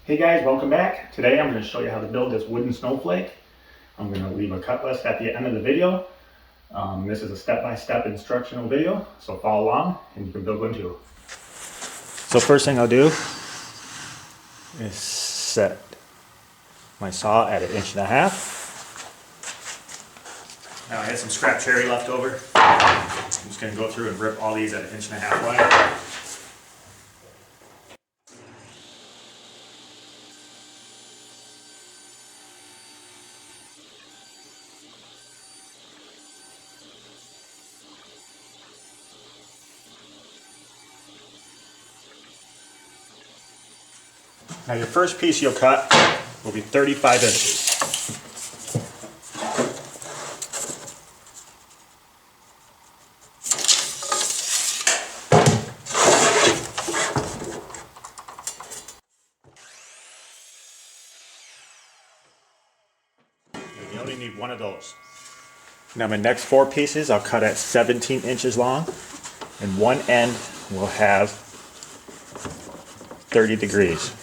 Hey guys, welcome back. Today I'm going to show you how to build this wooden snowflake. I'm going to leave a cut list at the end of the video. This is a step-by-step instructional video, so follow along and you can build one too. So first thing I'll do is set my saw at 1.5 inches. Now I had some scrap cherry left over. I'm just going to go through and rip all these at 1.5 inches wide. Now your first piece you'll cut will be 35 inches. You only need one of those. Now my next 4 pieces I'll cut at 17 inches long, and one end will have 30 degrees.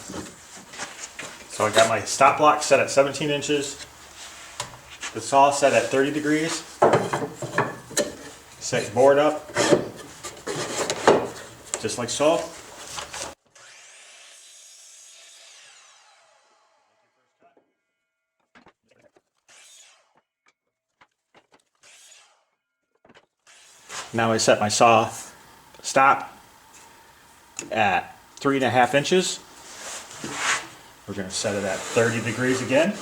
So I got my stop block set at 17 inches, the saw set at 30 degrees, set your board up, just like so. Now I set my saw stop at 3.5 inches. We're going to set it at 30 degrees again.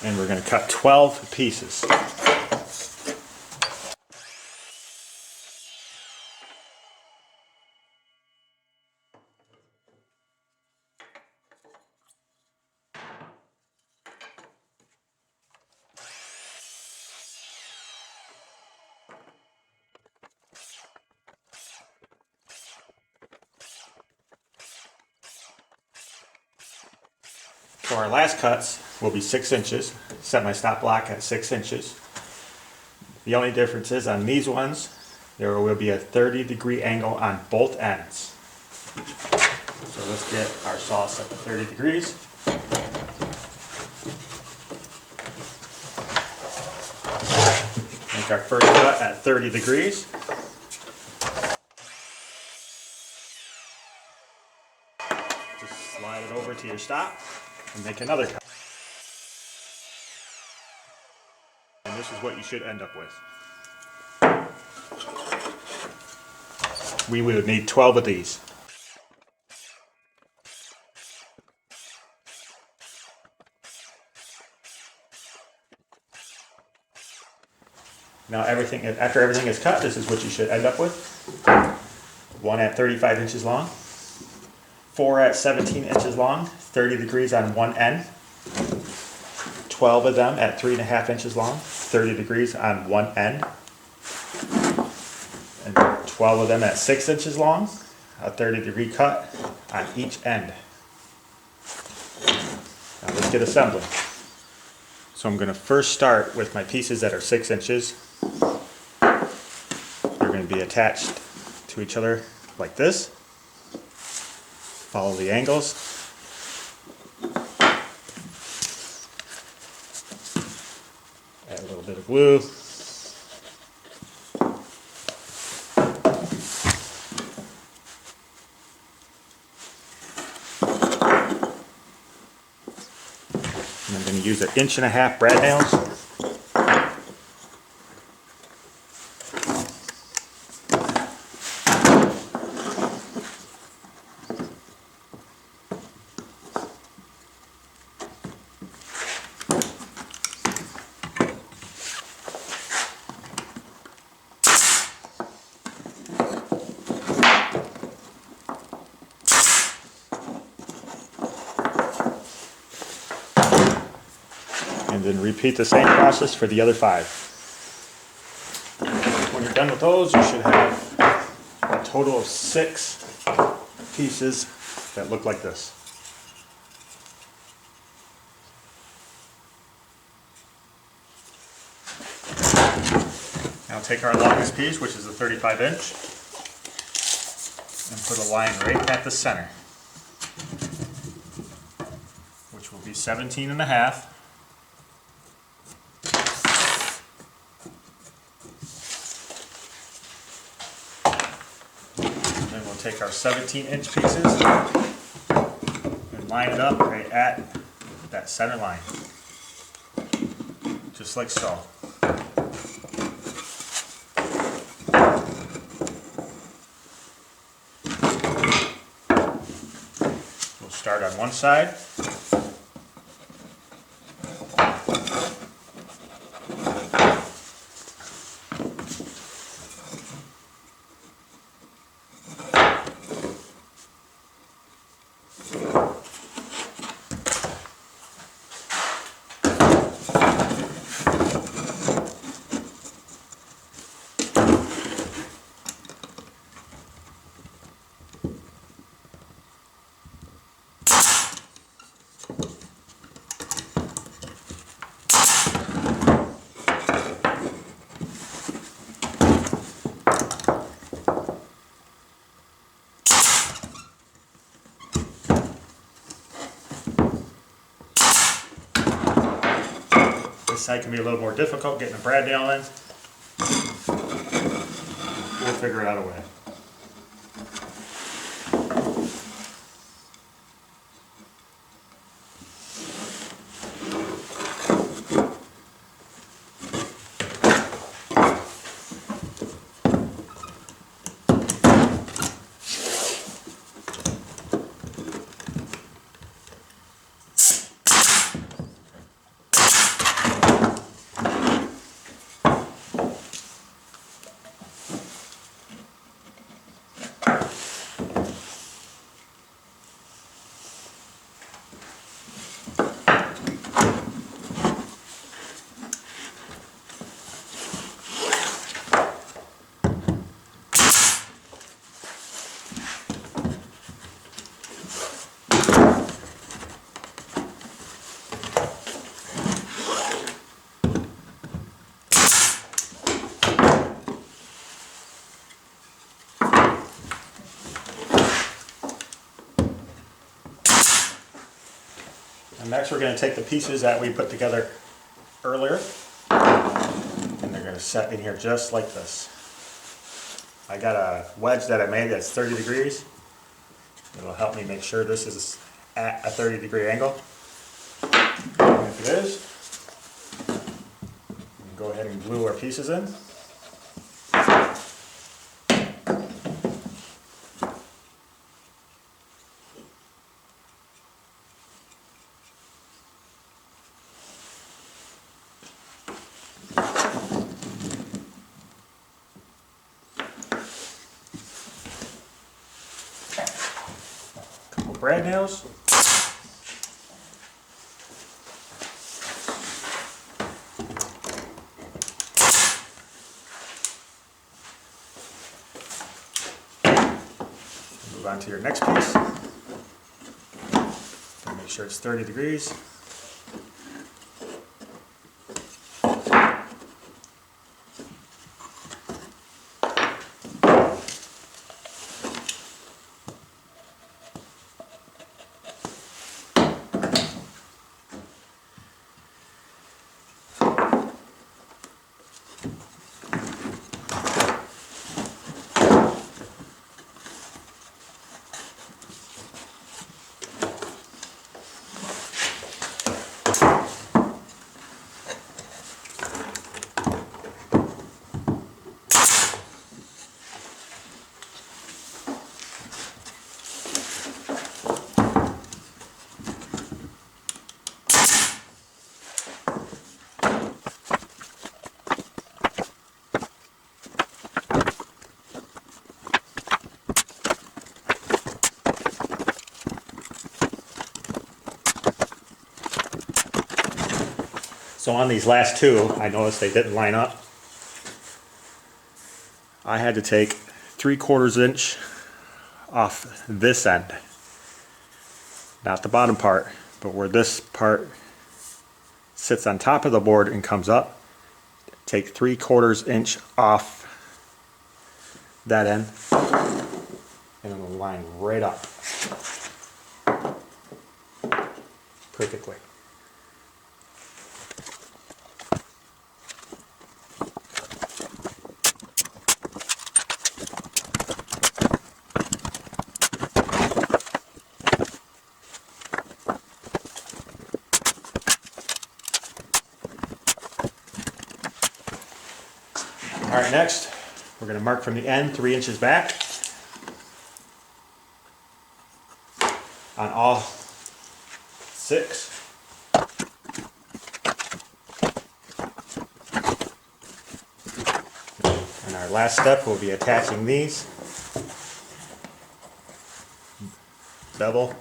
And we're going to cut 12 pieces. So our last cuts will be 6 inches. Set my stop block at 6 inches. The only difference is on these ones, there will be a 30-degree angle on both ends. So let's get our saw set to 30 degrees. Make our first cut at 30 degrees. Just slide it over to your stop and make another cut. And this is what you should end up with. We would need 12 of these. Now after everything is cut, this is what you should end up with. 1 at 35 inches long, 4 at 17 inches long, 30 degrees on one end, 12 of them at 3.5 inches long, 30 degrees on one end, and 12 of them at 6 inches long, a 30-degree cut on each end. Now let's get assembling. So I'm going to first start with my pieces that are 6 inches. They're going to be attached to each other like this. Follow the angles. Add a little bit of glue. And I'm going to use 1.5 inch brad nails. And then repeat the same process for the other 5. When you're done with those, you should have a total of 6 pieces that look like this. Now take our longest piece, which is the 35 inch. and put a line right at the center, which will be 17.5. Then we'll take our 17-inch pieces and line it up right at that center line, just like so. We'll start on one side. This side can be a little more difficult getting a brad nail in. We'll figure it out a way. And next we're going to take the pieces that we put together earlier, and they're going to set in here just like this. I got a wedge that I made that's 30 degrees. It'll help me make sure this is at a 30-degree angle. And if it is, we can go ahead and glue our pieces in. Brad nails. Move on to your next piece. Make sure it's 30 degrees. So on these last two, I noticed they didn't line up. I had to take 3/4 inch off this end. Not the bottom part, but where this part sits on top of the board and comes up. Take 3/4 inch off that end. and it'll line right up perfectly. All right, next, we're going to mark from the end 3 inches back on all 6. And our last step will be attaching these double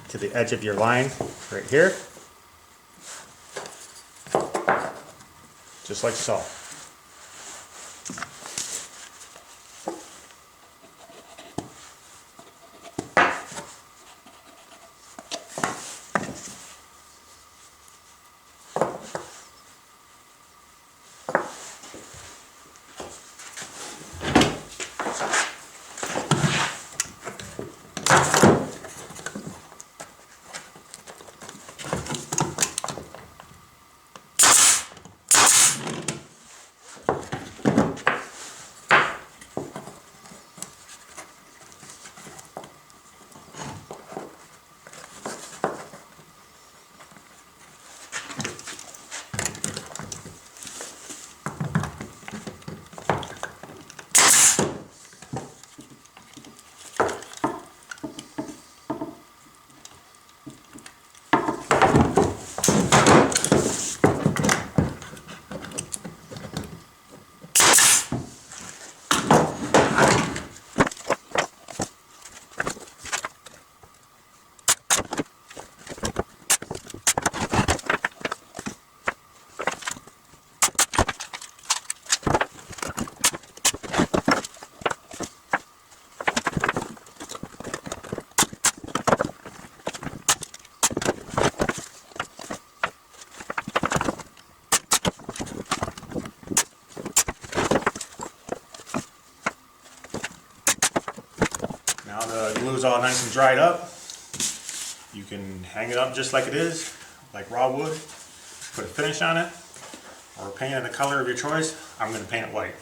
to the edge of your line right here, just like so. Now the glue's all nice and dried up. You can hang it up just like it is, like raw wood. Put a finish on it, or paint it the color of your choice. I'm going to paint it white.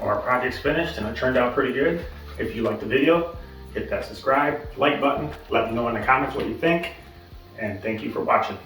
Our project's finished and it turned out pretty good. If you liked the video, hit that subscribe, like button, let me know in the comments what you think, and thank you for watching.